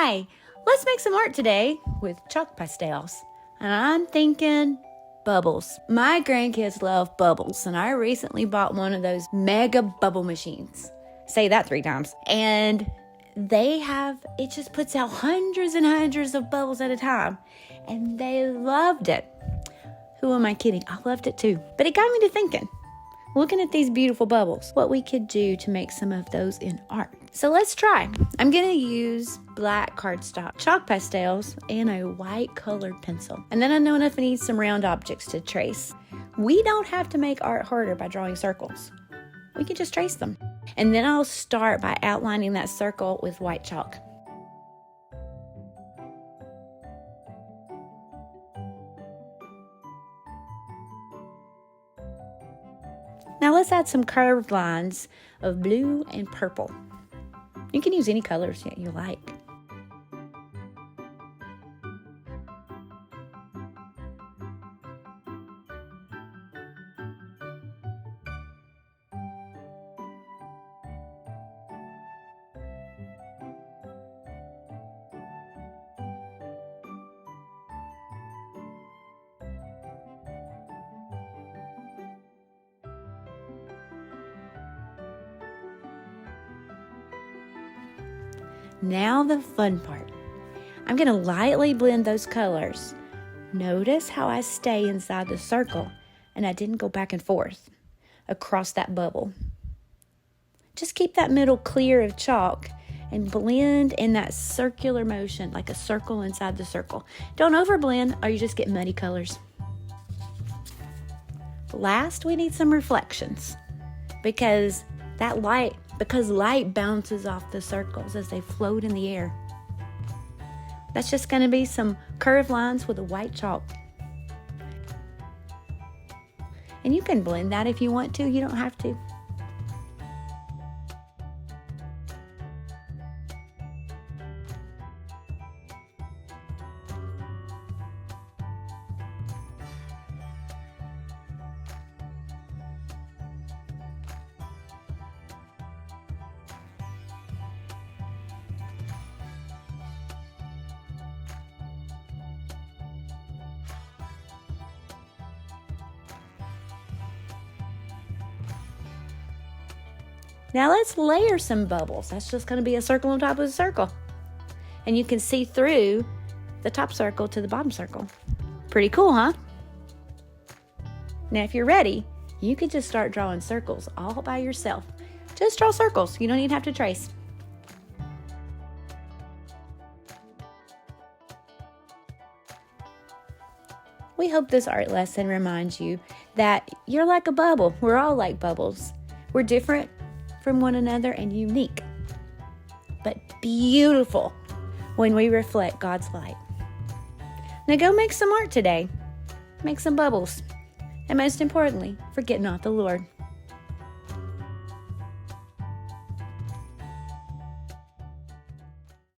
Hi, let's make some art today with chalk pastels. And I'm thinking bubbles. My grandkids love bubbles, and I recently bought one of those mega bubble machines. Say that 3 times. And it just puts out hundreds and hundreds of bubbles at a time. And they loved it. Who am I kidding? I loved it too. But it got me to thinking, looking at these beautiful bubbles, what we could do to make some of those in art. So let's try. I'm going to use black cardstock, chalk pastels, and a white colored pencil. And then I know enough I need some round objects to trace. We don't have to make art harder by drawing circles. We can just trace them. And then I'll start by outlining that circle with white chalk. Now let's add some curved lines of blue and purple. You can use any colors that you like. Now the fun part. I'm going to lightly blend those colors. Notice how I stay inside the circle and I didn't go back and forth across that bubble. Just keep that middle clear of chalk and blend in that circular motion like a circle inside the circle. Don't overblend or you just get muddy colors. Last, we need some reflections because light bounces off the circles as they float in the air. That's just going to be some curved lines with a white chalk. And you can blend that if you want to, you don't have to. Now let's layer some bubbles. That's just going to be a circle on top of a circle. And you can see through the top circle to the bottom circle. Pretty cool, huh? Now if you're ready, you could just start drawing circles all by yourself. Just draw circles. You don't even have to trace. We hope this art lesson reminds you that you're like a bubble. We're all like bubbles. We're different from one another and unique, but beautiful when we reflect God's light. Now go make some art today. Make some bubbles. And most importantly, forget not the Lord.